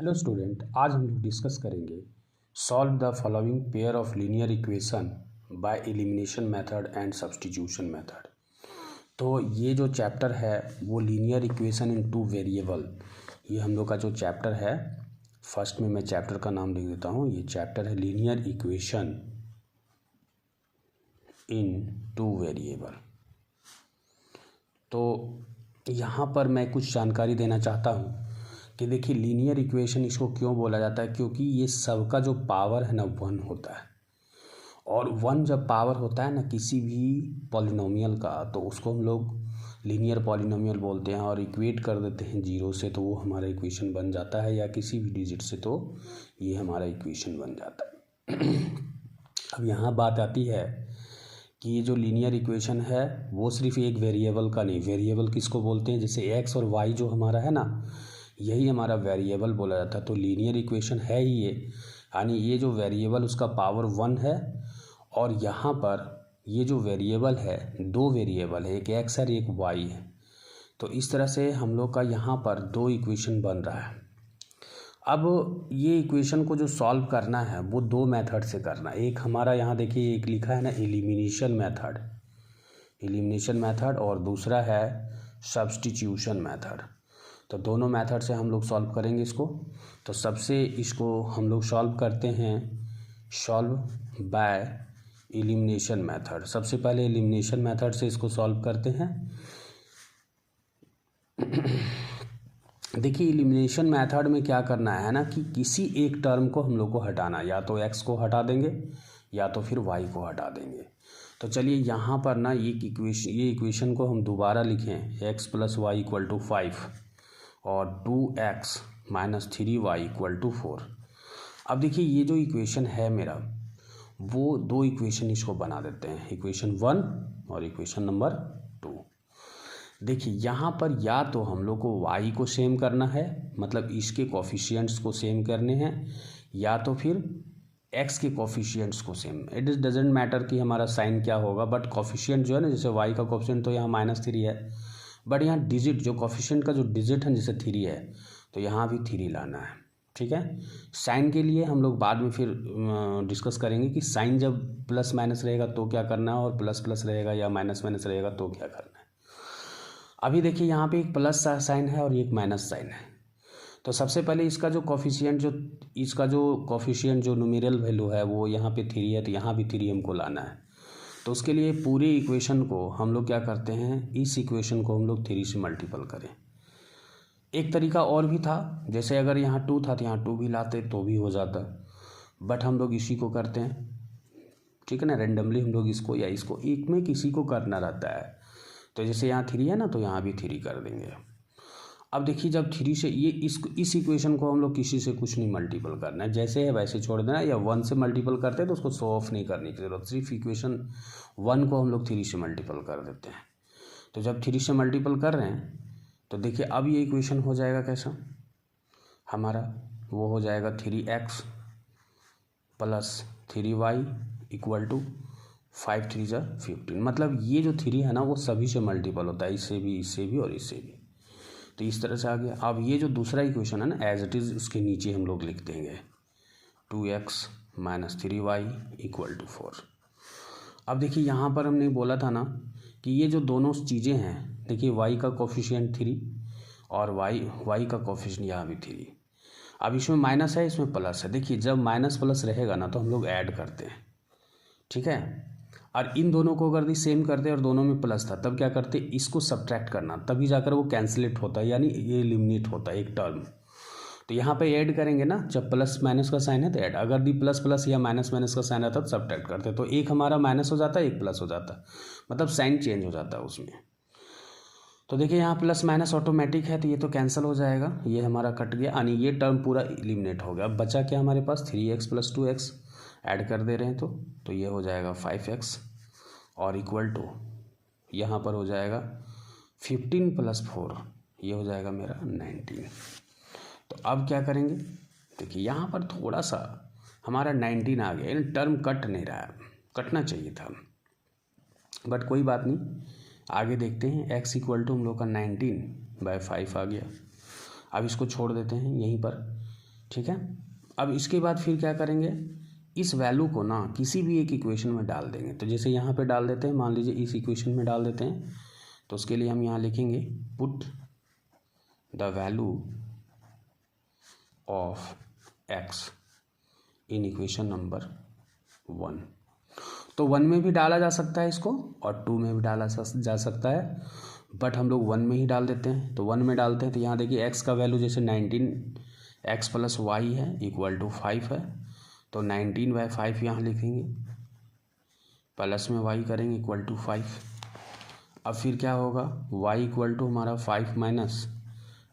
Hello student, आज हम लोग डिस्कस करेंगे solve the following pair of linear equation by elimination method and substitution method. तो ये जो चैप्टर है वो linear equation in two variable, ये हम लोग का जो चैप्टर है, फर्स्ट में मैं चैप्टर का नाम लिख देता हूँ। ये चैप्टर है linear equation in two variable. तो यहाँ पर मैं कुछ जानकारी देना चाहता हूँ कि देखिए लीनियर इक्वेशन इसको क्यों बोला जाता है, क्योंकि ये सबका जो पावर है ना 1 होता है। और 1 जब पावर होता है ना किसी भी पॉलिनोमियल का, तो उसको हम लोग लीनियर पॉलिनोमियल बोलते हैं और इक्वेट कर देते हैं 0 से, तो वो हमारा इक्वेशन बन जाता है, या किसी भी डिजिट से, तो ये हमारा इक्वेशन बन जाता है। अब यहाँ बात आती है कि ये जो लीनियर इक्वेशन है वो सिर्फ एक वेरिएबल का नहीं, वेरिएबल किसको बोलते हैं, जैसे एक्स और वाई जो हमारा है ना, यही हमारा वेरिएबल बोला जाता है। तो लीनियर इक्वेशन है ही ये, यानी ये जो वेरिएबल उसका पावर 1 है, और यहाँ पर ये जो वेरिएबल है, 2 वेरिएबल है, एक एक्स है एक वाई है। तो इस तरह से हम लोग का यहाँ पर 2 इक्वेशन बन रहा है। अब ये इक्वेशन को जो सॉल्व करना है वो 2 मेथड से करना है। एक हमारा यहाँ देखिए एक लिखा है ना एलिमिनेशन मेथड, और दूसरा है सब्स्टिट्यूशन मेथड। तो दोनों मेथड से हम लोग सॉल्व करेंगे इसको। तो सबसे इसको हम लोग सॉल्व करते हैं सॉल्व बाय एलिमिनेशन मेथड। सबसे पहले एलिमिनेशन मेथड से इसको सॉल्व करते हैं। देखिए एलिमिनेशन मेथड में क्या करना है ना कि किसी एक टर्म को हम लोग को हटाना, या तो एक्स को हटा देंगे या तो फिर वाई को हटा देंगे। तो चलिए यहाँ पर ना ये इक्वेशन को हम दोबारा लिखें, X plus Y equal to 5 और 2x minus 3y equal to 4। अब देखिए ये जो इक्वेशन है मेरा, वो 2 इक्वेशन इसको बना देते हैं, इक्वेशन 1 और इक्वेशन नंबर 2। देखिए यहाँ पर या तो हम लोग को y को सेम करना है, मतलब इसके कोफिशिएंट्स को सेम करने हैं, या तो फिर x के कोफिशिएंट्स को same. It is doesn't matter कि हमारा साइन क्या होगा, बट कोफिशिएंट जो है ना, जैसे y का कोफिशिएंट तो यहाँ -3 है, बट यहाँ डिजिट जो कोफिशिएंट का जो डिजिट है जैसे 3 है, तो यहाँ भी 3 लाना है। ठीक है, साइन के लिए हम लोग बाद में फिर डिस्कस करेंगे कि साइन जब प्लस माइनस रहेगा तो क्या करना है, और प्लस प्लस रहेगा या माइनस माइनस रहेगा तो क्या करना है। अभी देखिए यहाँ पे एक प्लस साइन है और एक माइनस साइन है। तो सबसे पहले इसका जो कोफिशिएंट जो न्यूमेरल वैल्यू है वो यहाँ पे 3 है, तो यहाँ भी 3 हमको लाना है। तो उसके लिए पूरे इक्वेशन को हम लोग क्या करते हैं, इस इक्वेशन को हम लोग 3 से मल्टीपल करें। एक तरीका और भी था, जैसे अगर यहाँ 2 था तो यहाँ 2 भी लाते तो भी हो जाता, बट हम लोग इसी को करते हैं। ठीक है ना, रेंडमली हम लोग इसको या इसको एक में किसी को करना रहता है। तो जैसे यहाँ 3 है ना, तो यहाँ भी 3 कर देंगे। अब देखिए जब 3 से ये इस इक्वेशन को हम लोग किसी से कुछ नहीं मल्टीपल करना है, जैसे है वैसे छोड़ देना, या 1 से मल्टीपल करते हैं तो उसको शो ऑफ नहीं करने की जरूरत, सिर्फ इक्वेशन 1 को हम लोग 3 से मल्टीपल कर देते हैं। तो जब 3 से मल्टीपल कर रहे हैं तो देखिए अब ये इक्वेशन हो जाएगा कैसा हमारा, वो हो जाएगा 3x plus 3y equal to 5 3 जा 15। मतलब ये जो 3 है ना वो सभी से मल्टीपल होता है, इससे भी और इससे भी। तो इस तरह से आ गया। अब ये जो दूसरा इक्वेशन है ना एज इट इज़ उसके नीचे हम लोग लिख देंगे 2x minus 3y equal to 4। अब देखिए यहाँ पर हमने बोला था ना कि ये जो दोनों चीज़ें हैं, देखिए y का कोफिशिएंट 3 और y का कोफिशिएंट यहाँ भी 3। अब इसमें माइनस है, इसमें प्लस है। देखिए जब माइनस प्लस रहेगा ना तो हम लोग ऐड करते हैं, ठीक है। और इन दोनों को अगर सेम करते और दोनों में प्लस था तब क्या करते, इसको सब्ट्रैक्ट करना, तभी जाकर वो कैंसिलेट होता है, यानी ये एलिमिनेट होता है एक टर्म। तो यहाँ पे ऐड करेंगे ना, जब प्लस माइनस का साइन है तो ऐड, अगर दी प्लस प्लस या माइनस माइनस का साइन आता है तो सब्ट्रैक्ट करते। तो एक हमारा माइनस हो जाता है, एक प्लस हो जाता है, मतलब साइन चेंज हो जाता है उसमें। तो देखिए यहाँ प्लस माइनस ऑटोमेटिक है, तो ये तो कैंसिल हो जाएगा, ये हमारा कट गया, यानी ये टर्म पूरा एलिमिनेट हो गया। अब बचा क्या हमारे पास, 3x प्लस 2x ऐड कर दे रहे हैं, तो ये हो जाएगा 5x और इक्वल टू यहाँ पर हो जाएगा 15 प्लस 4, ये हो जाएगा मेरा 19। तो अब क्या करेंगे, देखिए यहाँ पर थोड़ा सा हमारा 19 आ गया, यानी टर्म कट नहीं रहा है, कटना चाहिए था, बट कोई बात नहीं, आगे देखते हैं। x इक्वल टू हम लोग का 19/5 आ गया। अब इसको छोड़ देते हैं यहीं पर, ठीक है। अब इसके बाद फिर क्या करेंगे, इस वैल्यू को ना किसी भी एक इक्वेशन में डाल देंगे। तो जैसे यहाँ पे डाल देते हैं, मान लीजिए इस इक्वेशन में डाल देते हैं, तो उसके लिए हम यहाँ लिखेंगे put the value of x in equation number 1। तो 1 में भी डाला जा सकता है इसको और 2 में भी डाला जा सकता है, बट हम लोग 1 में ही डाल देते हैं। तो 1 में डालते हैं तो यहाँ देखिए x का वैल्यू जैसे 19x प्लस वाई है इक्वल टू 5 है, तो 19/5 यहाँ लिखेंगे, प्लस में y करेंगे इक्वल टू 5। अब फिर क्या होगा, y इक्वल टू हमारा 5 माइनस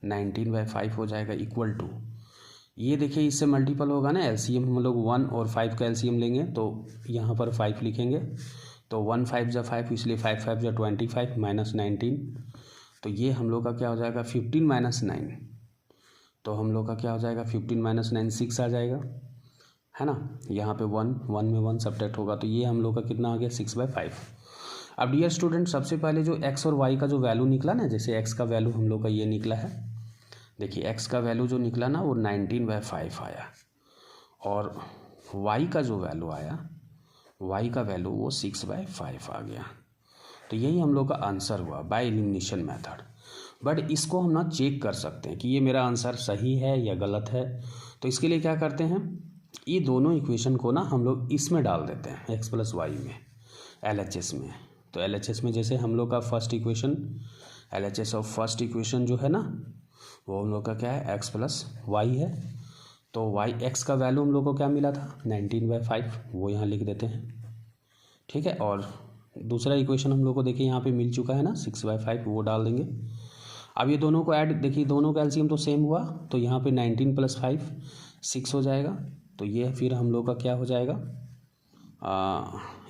19/5 हो जाएगा इक्वल टू, ये देखिए इससे मल्टीपल होगा ना, एलसीएम हम लोग 1 और 5 का एलसीएम लेंगे तो यहाँ पर 5 लिखेंगे, तो 1 5 जा 5, इसलिए 5 5 जा 25 माइनस 19, तो ये हम लोग का क्या हो जाएगा 15 माइनस 9, तो हम लोग का क्या हो जाएगा 15 माइनस 9 6 आ जाएगा, है ना। यहाँ पे 1 में 1 सब्ट्रैक्ट होगा, तो ये हम लोग का कितना आ गया 6/5। अब डियर स्टूडेंट, सबसे पहले जो x और y का जो वैल्यू निकला ना, जैसे x का वैल्यू हम लोग का ये निकला है, देखिए x का वैल्यू जो निकला ना वो 19/5 आया, और y का जो वैल्यू आया, y का वैल्यू वो 6/5 आ गया। तो यही हम लोग का आंसर हुआ बाय एलिमिनेशन मेथड। बट इसको हम ना चेक कर सकते हैं कि ये मेरा आंसर सही है या गलत है। तो इसके लिए क्या करते हैं, ये दोनों इक्वेशन को ना हम लोग इसमें डाल देते हैं x प्लस वाई में, LHS में। तो LHS में जैसे हम लोग का first equation, LHS of first equation जो है ना वो हम लोग का क्या है x प्लस वाई है, तो y x का वैल्यू हम लोग को क्या मिला था 19/5, वो यहाँ लिख देते हैं, ठीक है। और दूसरा इक्वेशन हम लोग को देखिए यहाँ पे मिल चुका है ना 6/5, वो डाल देंगे। अब ये दोनों को ऐड, देखिए दोनों का एलसीएम तो सेम हुआ, तो यहाँ पे 19 + 5 6 हो जाएगा, तो ये फिर हम लोग का क्या हो जाएगा,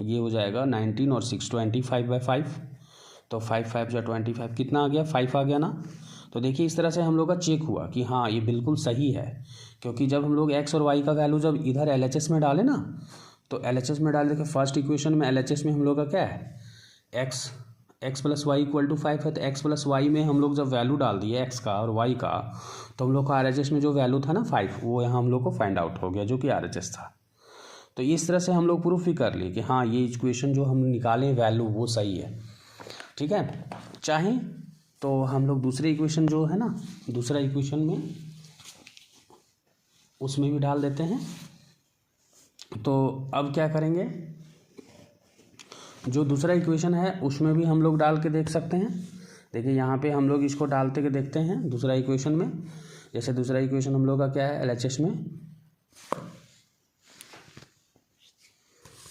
ये हो जाएगा 19 और 6 25/5, तो 5 5 जा 25 कितना आ गया 5 आ गया ना। तो देखिए इस तरह से हम लोग का चेक हुआ कि हाँ ये बिल्कुल सही है, क्योंकि जब हम लोग x और y का वैल्यू जब इधर LHS में डालें ना, तो LHS में डाल, देखिए फर्स्ट इक्वेशन में LHS में हम लोग का क्या है x plus Y equal to 5 है, तो x प्लस वाई में हम लोग जब वैल्यू डाल दिए x का और y का, तो हम लोग का RHS में जो वैल्यू था ना 5, वो यहाँ हम लोग को फाइंड आउट हो गया जो कि RHS था। तो इस तरह से हम लोग प्रूफ ही कर लिए कि हाँ ये इक्वेशन जो हम निकाले वैल्यू वो सही है, ठीक है। चाहे तो हम लोग दूसरे इक्वेशन जो है ना, दूसरा इक्वेशन में उसमें भी डाल देते हैं। तो अब क्या करेंगे, जो दूसरा इक्वेशन है उसमें भी हम लोग डाल के देख सकते हैं। देखिए यहाँ पे हम लोग इसको डालते के देखते हैं दूसरा इक्वेशन में। जैसे दूसरा इक्वेशन हम लोग का क्या है LHS में,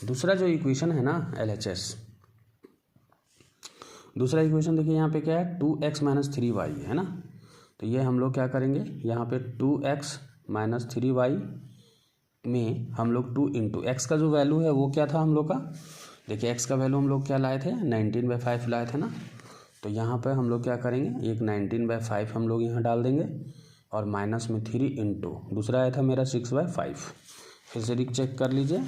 दूसरा जो इक्वेशन है ना LHS, दूसरा इक्वेशन देखिए यहाँ पे क्या है 2x - 3y है ना। तो ये हम लोग क्या करेंगे, यहाँ पे 2x - 3y में हम लोग 2 × x का जो वैल्यू है वो क्या था हम लोग का, देखिए x का वैल्यू हम लोग क्या लाए थे 19/5 लाए थे ना। तो यहाँ पे हम लोग क्या करेंगे, एक 19/5 हम लोग यहाँ डाल देंगे और माइनस में 3 × दूसरा आया था मेरा 6/5। फिर से चेक कर लीजिए,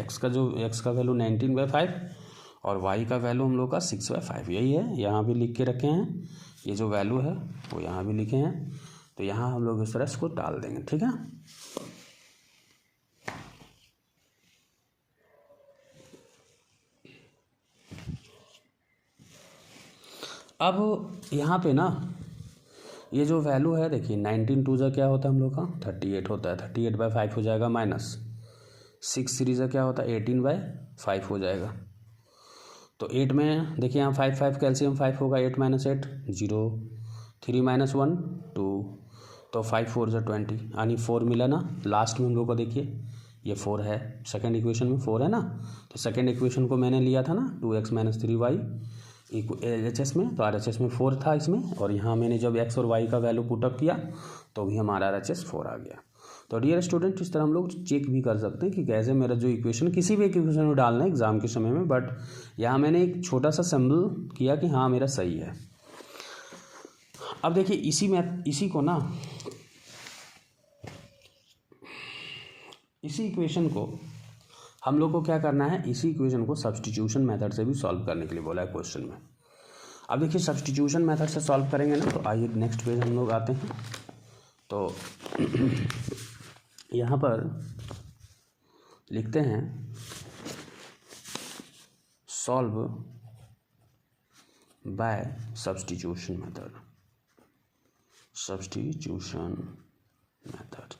x का वैल्यू 19/5 और y का वैल्यू हम लोग का 6/5, यही है, यहाँ भी लिख के रखे हैं, ये जो वैल्यू है वो यहाँ भी लिखे हैं। तो यहाँ हम लोग इस तरह इसको डाल देंगे, ठीक है। अब यहाँ पे ना ये जो वैल्यू है देखिए 19 2 जा क्या होता है हम लोग का 38 होता है, 38/5 हो जाएगा, माइनस 6 3 जा क्या होता है 18/5 हो जाएगा। तो 8 में देखिए यहाँ 5 5 कैल्शियम 5 होगा, 8 - 8 0, 3 - 1 2, तो 5 4 जा 20, यानी 4 मिला ना। लास्ट में हम लोग को देखिए ये 4 है, सेकंड इक्वेशन में 4 है ना। तो सेकंड इक्वेशन को मैंने लिया था ना 2x - 3y LHS में, तो RHS में 4 था इसमें, और यहाँ मैंने जब x और y का वैल्यू पुटअप किया तो भी हमारा RHS 4 आ गया। तो डियर स्टूडेंट इस तरह हम लोग चेक भी कर सकते हैं कि कैसे मेरा जो इक्वेशन, किसी भी इक्वेशन में डालना है एग्जाम के समय में, बट यहाँ मैंने एक छोटा सा सिंबल किया कि हाँ मेरा सही है। अब देखिए इसी को ना, इसी इक्वेशन को हम लोग को क्या करना है, इसी इक्वेशन को सब्स्टिट्यूशन मेथड से भी सॉल्व करने के लिए बोला है क्वेश्चन में। अब देखिए सब्स्टिट्यूशन मेथड से सॉल्व करेंगे ना, तो आइए नेक्स्ट पेज हम लोग आते हैं। तो यहाँ पर लिखते हैं solve by substitution method. Substitution method,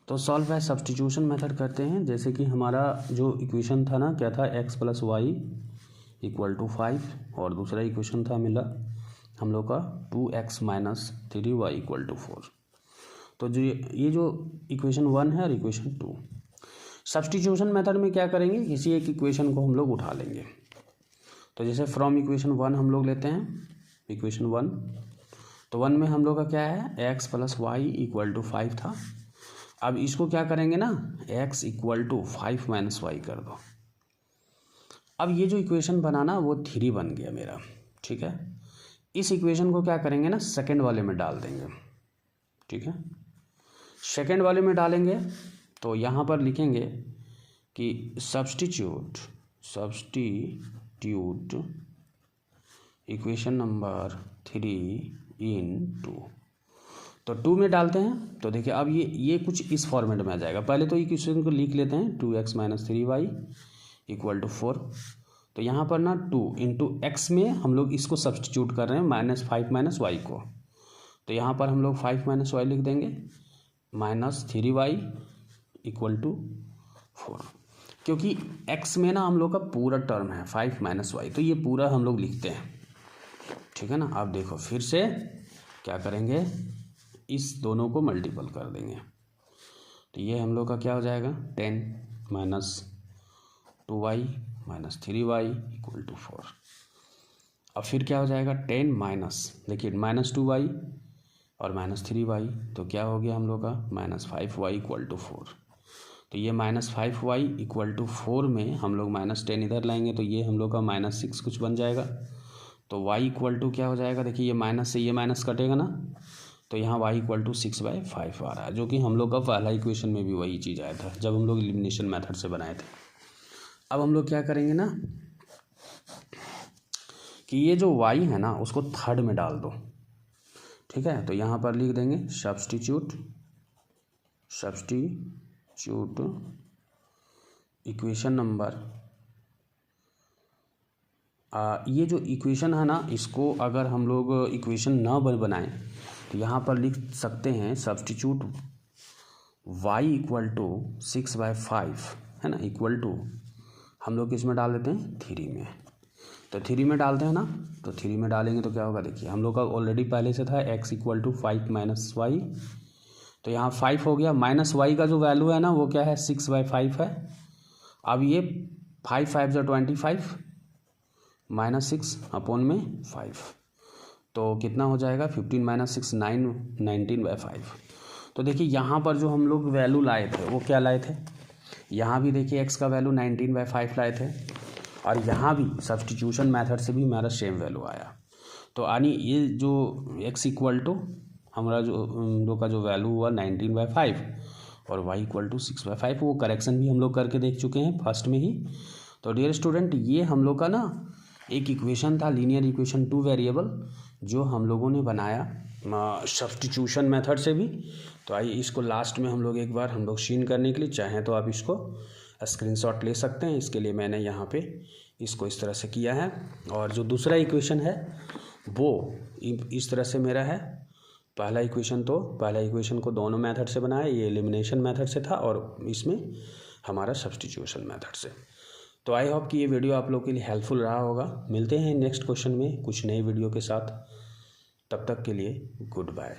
तो सॉल्व बाय सब्स्टिट्यूशन मेथड करते हैं। जैसे कि हमारा जो इक्वेशन था ना, क्या था, x + y = 5 और दूसरा इक्वेशन था मिला हम लोग का 2x - 3y = 4। तो जो ये जो इक्वेशन 1 है और इक्वेशन 2, सब्स्टिट्यूशन मेथड में क्या करेंगे, किसी एक इक्वेशन को हम लोग उठा लेंगे। तो जैसे फ्रॉम इक्वेशन 1 हम लोग लेते हैं इक्वेशन 1, तो 1 में हम लोग का क्या है, x + y = 5 था। अब इसको क्या करेंगे ना, x = 5 - y कर दो। अब ये जो इक्वेशन बना ना वो 3 बन गया मेरा, ठीक है। इस इक्वेशन को क्या करेंगे ना, सेकंड वाले में डाल देंगे, ठीक है। सेकंड वाले में डालेंगे तो यहाँ पर लिखेंगे कि सब्स्टिट्यूट इक्वेशन नंबर 3 इन 2। तो 2 में डालते हैं तो देखिए अब ये कुछ इस फॉर्मेट में आ जाएगा। पहले तो इक्वेशन को लिख लेते हैं 2x - 3y = 4। तो यहाँ पर ना 2 × x में हम लोग इसको सब्स्टिट्यूट कर रहे हैं -5 - y को। तो यहाँ पर हम लोग 5 - y लिख देंगे -3y = 4, क्योंकि x में ना हम लोग का पूरा टर्म है 5 - y, तो ये पूरा हम लोग लिखते हैं, ठीक है ना। अब देखो फिर से क्या करेंगे, इस दोनों को मल्टीपल कर देंगे। तो ये हम लोग का क्या हो जाएगा, 10 - 2y - 3y = 4। अब फिर क्या हो जाएगा, 10 देखिए -2y और -3y, तो क्या हो गया हम लोग का, -5y = 4। तो ये -5y = 4 में हम लोग -10 इधर लाएंगे तो ये हम लोग का -6 कुछ बन जाएगा। तो y = क्या हो जाएगा, देखिए ये माइनस से ये माइनस कटेगा ना, तो यहाँ y = 6/5 आ रहा है, जो कि हम लोग का पहला इक्वेशन में भी वही चीज़ आया था जब हम लोग एलिमिनेशन मेथड से बनाए थे। अब हम लोग क्या करेंगे ना कि ये जो y है ना उसको थर्ड में डाल दो, ठीक है। तो यहाँ पर लिख देंगे सब्स्टिट्यूट इक्वेशन नंबर, ये जो इक्वेशन है ना, इसको अगर हम लोग इक्वेशन ना बनाएं तो यहाँ पर लिख सकते हैं सब्स्टिट्यूट y = 6/5 है ना, = हम लोग किस में डाल देते हैं, 3 में। तो 3 में डालते हैं ना, तो 3 में डालेंगे तो क्या होगा, देखिए हम लोग का ऑलरेडी पहले से था x = 5 - y, तो यहाँ 5 हो गया, -y का जो वैल्यू है ना वो क्या है, 6/5 है। अब ये 5 × 5 = 25 -6 अपॉन में 5, तो कितना हो जाएगा, 15 - 6 9 19/5। तो देखिए यहाँ पर जो हम लोग वैल्यू लाए थे वो क्या लाए थे, यहाँ भी देखिए x का वैल्यू 19/5 लाए थे और यहाँ भी सब्स्टिट्यूशन मेथड से भी हमारा सेम वैल्यू आया। तो यानी ये जो x = हमारा जो हम लोग का जो वैल्यू हुआ 19/5 और y = 6/5, वो करेक्शन भी हम लोग करके देख चुके हैं फर्स्ट में ही। तो डियर स्टूडेंट, ये हम लोग का ना एक इक्वेशन था, लीनियर इक्वेशन 2 वेरिएबल, जो हम लोगों ने बनाया सब्स्टिट्यूशन मेथड से भी। तो आइए इसको लास्ट में हम लोग एक बार हम लोग सीन करने के लिए चाहें तो आप इसको स्क्रीनशॉट ले सकते हैं। इसके लिए मैंने यहाँ पे इसको इस तरह से किया है, और जो दूसरा इक्वेशन है वो इस तरह से मेरा है। पहला इक्वेशन को दोनों मेथड से बनाया, ये एलिमिनेशन मेथड से था और इसमें हमारा सब्स्टिट्यूशन मेथड से। तो आई होप कि ये वीडियो आप लोग के लिए हेल्पफुल रहा होगा। मिलते हैं नेक्स्ट क्वेश्चन में कुछ नए वीडियो के साथ, तब तक के लिए गुड बाय।